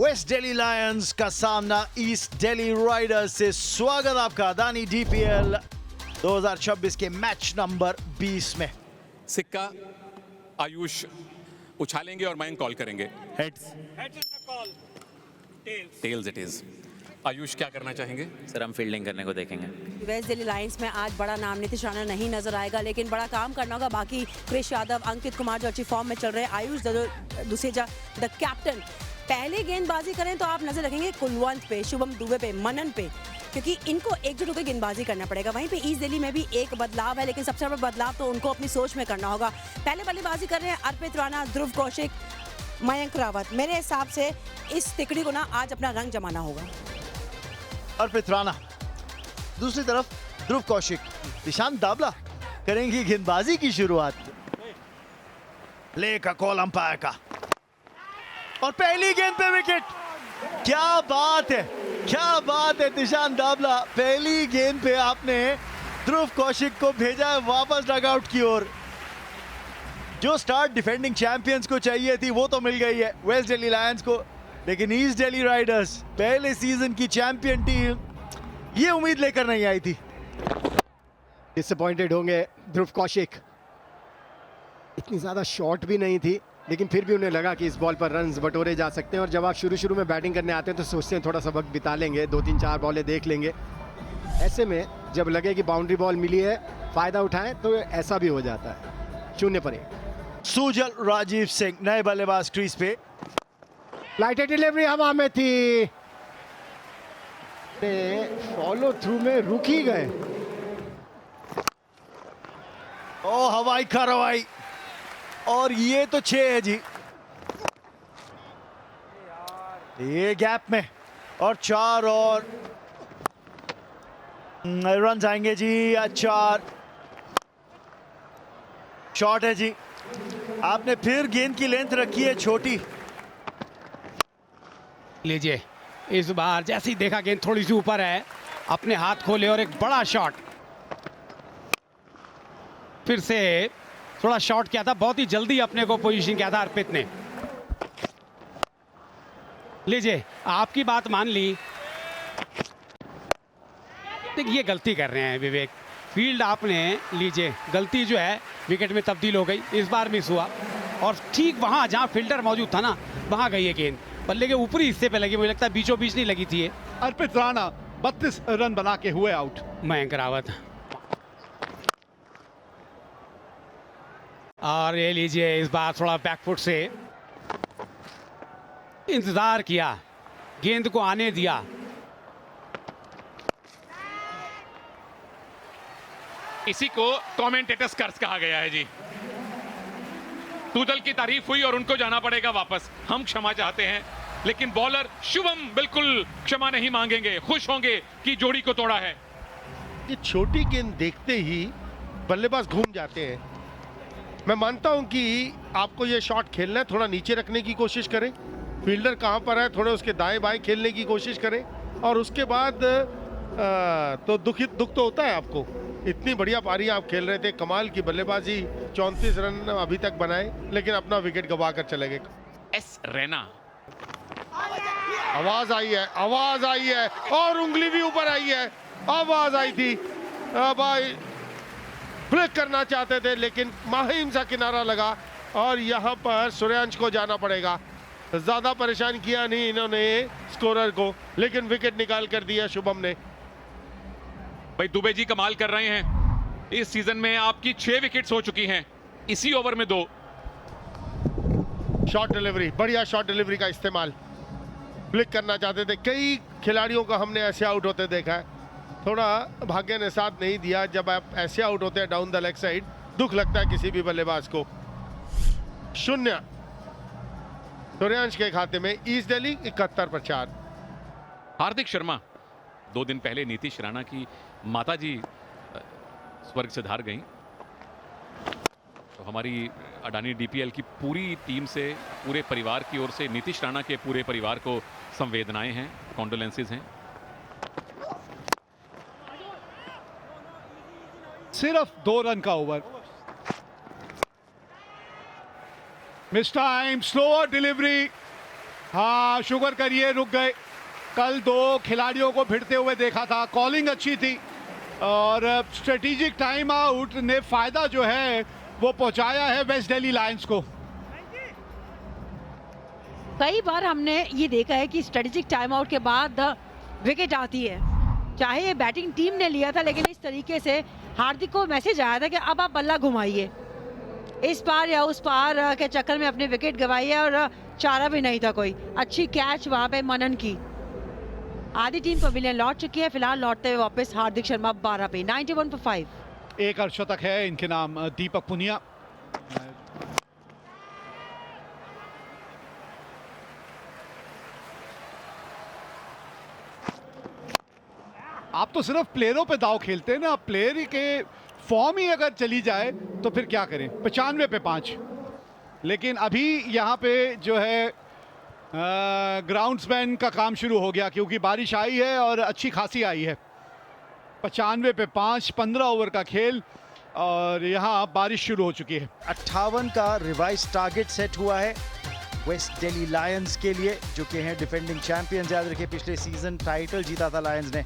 Waste Delhi Lions का सामना east Delhi Riders से। स्वागत आपका अदानी डीपीएल 2026 के मैच नंबर 20 में। सिक्का आयुष उछालेंगे और मयंक कॉल करेंगे। Heads. Tails it is. Ayush क्या करना चाहेंगे? सर हम फील्डिंग करने को देखेंगे। वेस्ट दिल्ली लायंस में आज बड़ा नाम नीतीश राणा नहीं नजर आएगा, लेकिन बड़ा काम करना होगा। बाकी क्रिश यादव, अंकित कुमार जो अच्छी फॉर्म में चल रहे हैं, आयुष दुसेजा द कैप्टन पहले गेंदबाजी करें तो आप नजर रखेंगे कुलवंत पे, शुभम दुबे पे, मनन पे, क्योंकि इनको एकजुट होकर गेंदबाजी करना पड़ेगा। वहीं पे ईस्ट दिल्ली में भी एक बदलाव है, लेकिन सबसे बड़ा बदलाव तो उनको अपनी सोच में करना होगा। पहले बल्लेबाजी कर रहे हैं अर्पित राणा, ध्रुव कौशिक, मयंक रावत। मेरे हिसाब से इस तिकड़ी को ना आज अपना रंग जमाना होगा। अर्पित राणा, दूसरी तरफ ध्रुव कौशिक, ईशान दाबला करेंगी गेंदबाजी की शुरुआत। प्ले का कॉल अंपायर का और पहली गेंद पे विकेट। क्या बात है, क्या बात है दिशान दाबला, पहली गेंद पे आपने ध्रुव कौशिक को भेजा है वापस डगआउट की ओर। जो स्टार्ट डिफेंडिंग चैंपियंस को चाहिए थी वो तो मिल गई है वेस्ट दिल्ली लायंस को, लेकिन ईस्ट दिल्ली राइडर्स पहले सीजन की चैंपियन टीम ये उम्मीद लेकर नहीं आई थी। डिसअपॉइंटेड होंगे ध्रुव कौशिक। इतनी ज़्यादा शॉट भी नहीं थी, लेकिन फिर भी उन्हें लगा कि इस बॉल पर रन्स बटोरे जा सकते हैं। और जब आप शुरू में बैटिंग करने आते हैं तो सोचते हैं थोड़ा सा वक्त बिता लेंगे, 2-3-4 बॉलें देख लेंगे। ऐसे में जब लगे कि बाउंड्री बॉल मिली है, फ़ायदा उठाएं, तो ऐसा भी हो जाता है। 0 पर 1। सुजल राजीव सिंह नए बल्लेबाज क्रीज पे। लाइटेड डिलीवरी हवा में थी, फॉलो थ्रू में रुक ही गए। ओ हवाई कार्रवाई, और ये तो 6 है जी, ये गैप में, और 4 और रन आएंगे जी। 4 शॉट है जी, आपने फिर गेंद की लेंथ रखी है छोटी। लीजिए, इस बार जैसे ही देखा गेंद थोड़ी सी ऊपर है, अपने हाथ खोले और एक बड़ा शॉट। फिर से थोड़ा शॉट किया था, बहुत ही जल्दी अपने को पोजीशन किया था अर्पित ने। लीजिए, आपकी बात मान ली। देखिए गलती कर रहे हैं विवेक, फील्ड आपने लीजिए, गलती जो है विकेट में तब्दील हो गई। इस बार मिस हुआ, और ठीक वहां जहां फील्डर मौजूद था ना, वहां गई है गेंद, बल्ले के ऊपरी हिस्से पे लगी। मुझे लगता है बीचों बीच नहीं लगी थी ये। अर्पित राणा 32 रन बना के हुए आउट। मयंक रावत, और ये लीजिए इस बार थोड़ा बैकफुट से इंतजार किया, गेंद को आने दिया। इसी को कमेंटेटर्स कर्ज कहा गया है जी। टूटल की तारीफ हुई और उनको जाना पड़ेगा वापस। हम क्षमा चाहते हैं, लेकिन बॉलर शुभम बिल्कुल क्षमा नहीं मांगेंगे, खुश होंगे कि जोड़ी को तोड़ा है। ये छोटी गेंद देखते ही बल्लेबाज घूम जाते हैं। मैं मानता हूं कि आपको ये शॉट खेलना है, थोड़ा नीचे रखने की कोशिश करें। फील्डर कहां पर है, थोड़े उसके दाएं बाएं खेलने की कोशिश करें, और उसके बाद तो दुख तो होता है आपको। इतनी बढ़िया पारी आप खेल रहे थे, कमाल की बल्लेबाजी, 34 रन अभी तक बनाए, लेकिन अपना विकेट गवा कर चले गए। एस रैना, आवाज आई है, आवाज आई है, और उंगली भी ऊपर आई है। आवाज आई थी, भाई फ्लिक करना चाहते थे, लेकिन माहिम सा किनारा लगा, और यहाँ पर सूर्यांश को जाना पड़ेगा। ज्यादा परेशान किया नहीं इन्होंने स्कोरर को, लेकिन विकेट निकाल कर दिया शुभम ने। भाई दुबे जी कमाल कर रहे हैं। इस सीजन में आपकी 6 विकेट्स हो चुकी हैं, इसी ओवर में 2। शॉर्ट डिलीवरी, बढ़िया शॉर्ट डिलीवरी का इस्तेमाल। फ्लिक करना चाहते थे, कई खिलाड़ियों को हमने ऐसे आउट होते देखा है। थोड़ा भाग्य ने साथ नहीं दिया। जब आप ऐसे आउट होते हैं डाउन द लेग साइड, दुख लगता है किसी भी बल्लेबाज को। 0 सूर्यांश के खाते में। ईस्ट दिल्ली 71 पर 4। हार्दिक शर्मा, 2 दिन पहले नीतीश राणा की माताजी स्वर्ग से धार गईं, तो हमारी अडानी डीपीएल की पूरी टीम से, पूरे परिवार की ओर से नीतीश राणा के पूरे परिवार को संवेदनाएं हैं, कॉन्डोलेंसेस हैं। सिर्फ 2 रन का over. Miss time, slower delivery. हाँ शुक्र करिए रुक गए। कल 2 खिलाड़ियों को भिड़ते हुए देखा था, कॉलिंग अच्छी थी और स्ट्रेटेजिक टाइम आउट ने फायदा जो है वो पहुंचाया है वेस्ट दिल्ली लायंस को। कई बार हमने ये देखा है कि स्ट्रेटेजिक टाइम आउट के बाद विकेट आती है, चाहे ये बैटिंग टीम ने लिया था, लेकिन इस तरीके से हार्दिक को मैसेज आया था कि अब आप बल्ला घुमाइए, इस पार या उस पार के चक्कर में अपने विकेट गंवाइए, और चारा भी नहीं था कोई। अच्छी कैच वहां पे मनन की। आधी टीम पवेलियन लौट चुकी है, फिलहाल लौटते हुए वापस हार्दिक शर्मा 12 पे 91 पर 5। एक अर्धशतक है इनके नाम, दीपक पुनिया। आप तो सिर्फ प्लेयरों पे दाव खेलते हैं ना, प्लेयर ही के फॉर्म ही अगर चली जाए तो फिर क्या करें। 95 पे 5, लेकिन अभी यहाँ पे जो है ग्राउंड्समैन का काम शुरू हो गया क्योंकि बारिश आई है और अच्छी खासी आई है। 95 पे 5, 15 ओवर का खेल और यहाँ बारिश शुरू हो चुकी है। 58 का रिवाइज टारगेट सेट हुआ है वेस्ट दिल्ली लायंस के लिए, जो कि हैं डिफेंडिंग चैंपियंस। याद रखिए पिछले सीजन टाइटल जीता था लायंस ने।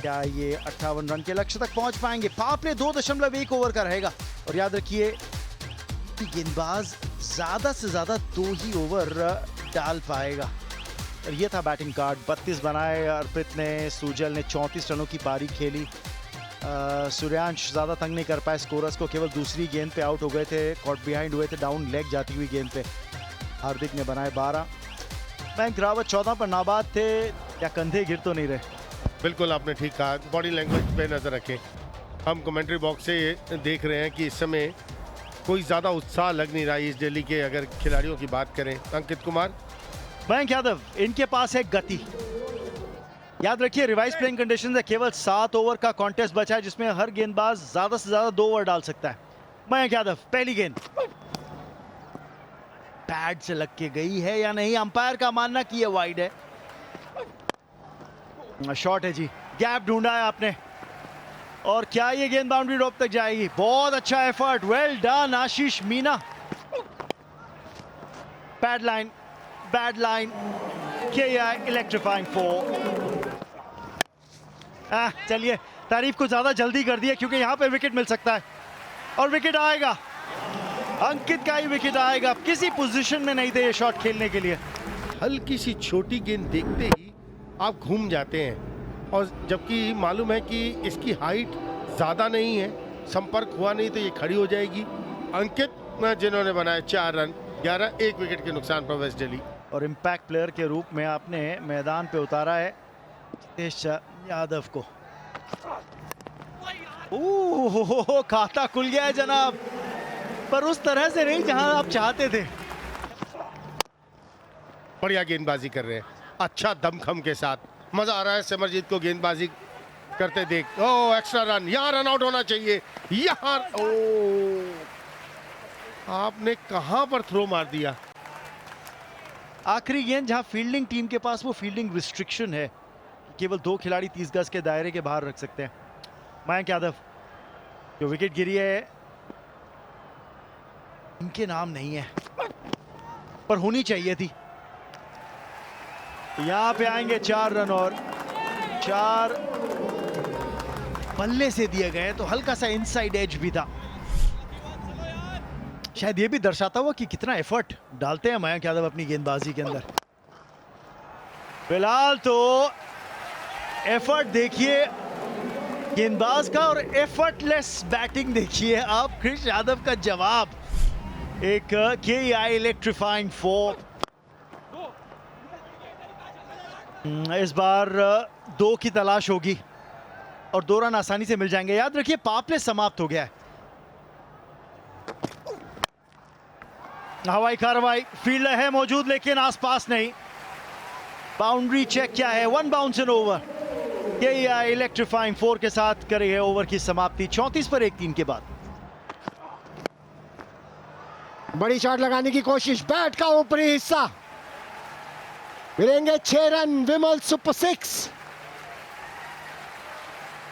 क्या ये 58 रन के लक्ष्य तक पहुंच पाएंगे? पावर प्ले 2.1 ओवर का रहेगा और याद रखिए गेंदबाज ज्यादा से ज्यादा 2 ही ओवर डाल पाएगा। और ये था बैटिंग कार्ड। 32 बनाए अर्पित ने, सुजल ने 34 रनों की पारी खेली। सूर्यांश ज्यादा तंग नहीं कर पाए स्कोरर्स को, केवल दूसरी गेंद पे आउट हो गए थे, कॉट बिहाइंड हुए थे डाउन लेग जाती हुई गेंद पे। हार्दिक ने बनाए 12। मयंक रावत 14 पर नाबाद थे। क्या कंधे गिर तो नहीं रहे? बिल्कुल आपने ठीक कहा, बॉडी लैंग्वेज पे नजर रखें। हम कमेंट्री बॉक्स से देख रहे हैं कि इस समय कोई ज़्यादा उत्साह लग नहीं रहा है इस दिल्ली के अगर खिलाड़ियों की बात करें। अंकित कुमार, मयंक यादव, इनके पास है गति। याद रखिए रिवाइज प्लेइंग कंडीशन है, केवल 7 ओवर का कॉन्टेस्ट बचा है जिसमें हर गेंदबाज ज्यादा से ज्यादा 2 ओवर डाल सकता है। मयंक यादव पहली गेंद पैड से लग के गई है या नहीं? अंपायर का मानना कि ये वाइड है। शॉट है जी, गैप ढूंढा है आपने। और क्या ये गेंद बाउंड्री रोप तक जाएगी? बहुत अच्छा effort, well done Ashish Meena. Pad line, bad line, KI electrifying 4। चलिए तारीफ को ज्यादा जल्दी कर दिया क्योंकि यहां पे विकेट मिल सकता है और विकेट आएगा। अंकित का ही विकेट आएगा। किसी पोजीशन में नहीं थे ये शॉट खेलने के लिए। हल्की सी छोटी गेंद देखते ही आप घूम जाते हैं और जबकि मालूम है कि इसकी हाइट ज़्यादा नहीं है, संपर्क हुआ नहीं तो ये खड़ी हो जाएगी। अंकित जिन्होंने बनाए 4 रन, 11 1 विकेट के नुकसान पर वेस्ट दिल्ली। और इम्पैक्ट प्लेयर के रूप में आपने मैदान पे उतारा है जितेश यादव को। ओह खाता खुल गया है जनाब, पर उस तरह से नहीं जहां आप चाहते थे। बढ़िया गेंदबाजी कर रहे हैं, अच्छा दमखम के साथ। मजा आ रहा है सिमरजीत को गेंदबाजी करते देख। ओह एक्स्ट्रा रन, यहाँ रन आउट होना चाहिए। यहाँ आपने कहां पर थ्रो मार दिया? आखिरी गेंद जहां फील्डिंग टीम के पास वो फील्डिंग रिस्ट्रिक्शन है, केवल 2 खिलाड़ी 30 गज के दायरे के बाहर रख सकते हैं। मयंक यादव, जो विकेट गिरी है इनके नाम नहीं है पर होनी चाहिए थी। यहां पे आएंगे 4 रन और 4 बल्ले से दिए गए तो हल्का सा इनसाइड एज भी था। शायद ये भी दर्शाता हुआ कि कितना एफर्ट डालते हैं मयंक यादव अपनी गेंदबाजी के अंदर। फिलहाल तो एफर्ट देखिए गेंदबाज का और एफर्टलेस बैटिंग देखिए आप। क्रिश यादव का जवाब एक KI इलेक्ट्रीफाइंग 4। इस बार 2 की तलाश होगी और 2 रन आसानी से मिल जाएंगे। याद रखिए पावर प्ले समाप्त हो गया है। हवाई कार्रवाई, फील्डर है मौजूद लेकिन आसपास नहीं। बाउंड्री चेक क्या है? 1 बाउंस इन ओवर। KI इलेक्ट्रीफाइंग 4 के साथ करेंगे ओवर की समाप्ति 34 पर 1-3 के बाद। बड़ी शॉट लगाने की कोशिश, बैट का ऊपरी हिस्सा, मिलेंगे 6 रन। विमल सुपर 6।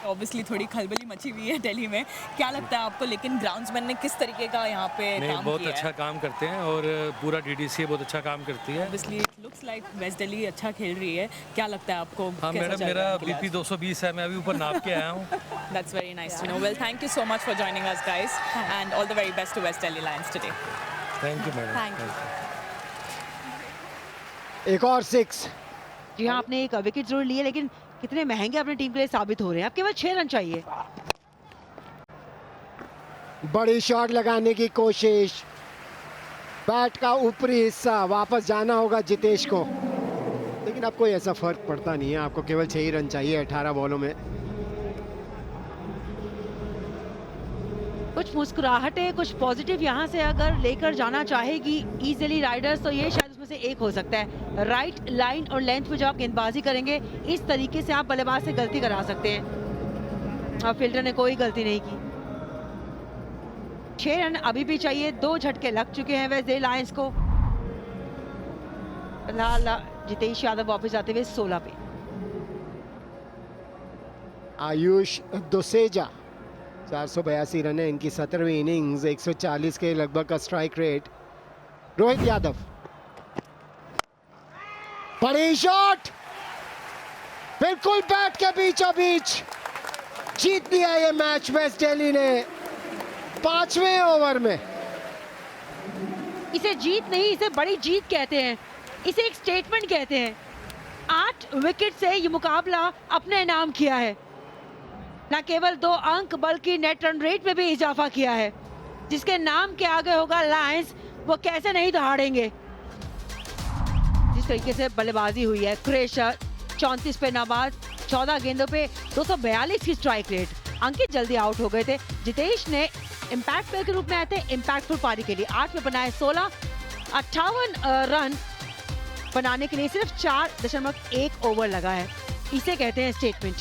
ऑब्वियसली थोड़ी खलबली मची हुई है दिल्ली में, क्या लगता है आपको? लेकिन ग्राउंड्समैन ने किस तरीके का यहाँ पे काम बहुत किया अच्छा है? काम करते हैं और पूरा DDCA बहुत अच्छा काम करती है। Obviously it looks looks like West Delhi अच्छा खेल रही है. क्या लगता है आपको? हाँ कैसा मैडम, चल रहा मेरा है बीपी 220 है, मैं अभी ऊपर नाप के आया हूँ. That's very nice to know. Well, thank you so much for joining us, guys, and all the very best to West Delhi Lions today. Thank you madam. Thank you. एक और 6. जी हाँ, आपने एक विकेट जरूर लिए, लेकिन कितने महंगे अपनी टीम के लिए साबित हो रहे हैं. अब केवल 6 रन चाहिए. बड़ी शॉट लगाने की कोशिश. बैट का ऊपरी हिस्सा वापस जाना होगा जितेश को, लेकिन अब कोई ऐसा फर्क पड़ता नहीं है. आपको केवल 6 ही रन चाहिए 18 बॉलों में. कुछ मुस्कुराहटें, कुछ पॉजिटिव यहाँ से अगर लेकर जाना चाहेगी इजीली राइडर्स, तो ये शायद उसमें से एक हो सकता है. राइट लाइन और लेंथ पे जो आप गेंदबाजी करेंगे, इस तरीके से आप बल्लेबाज से गलती करा सकते हैं. और फील्डर ने कोई गलती नहीं की. 6 रन अभी भी चाहिए. 2 झटके लग चुके हैं वेस्ट दिल्ली लायंस को. फिलहाल जितेश यादव वापस आते हुए 16 पे. आयुष दुसेजा 482 रन है इनकी 17वीं इनिंग्स. 140 के लगभग का स्ट्राइक रेट. रोहित यादव, बड़ी शॉट, बिल्कुल बैट के बीचों बीच. जीत लिया ये मैच वेस्ट दिल्ली ने 5वें ओवर में. इसे जीत नहीं, इसे बड़ी जीत कहते हैं. इसे एक स्टेटमेंट कहते हैं. 8 विकेट से ये मुकाबला अपने नाम किया है. न केवल 2 अंक बल्कि नेट रन रेट में भी इजाफा किया है. जिसके नाम के आगे होगा लायंस, वो कैसे नहीं दहाड़ेंगे. जिस तरीके से बल्लेबाजी हुई है. क्रेशर 34 पे नाबाद, 14 गेंदों पे 242 की स्ट्राइक रेट. अंकित जल्दी आउट हो गए थे. जितेश ने इम्पैक्ट प्लेयर के रूप में आए थे इम्पैक्टफुल पारी के लिए. 8 में बनाए 16. 58 रन बनाने के लिए सिर्फ 4.1 ओवर लगा है. इसे कहते हैं स्टेटमेंट.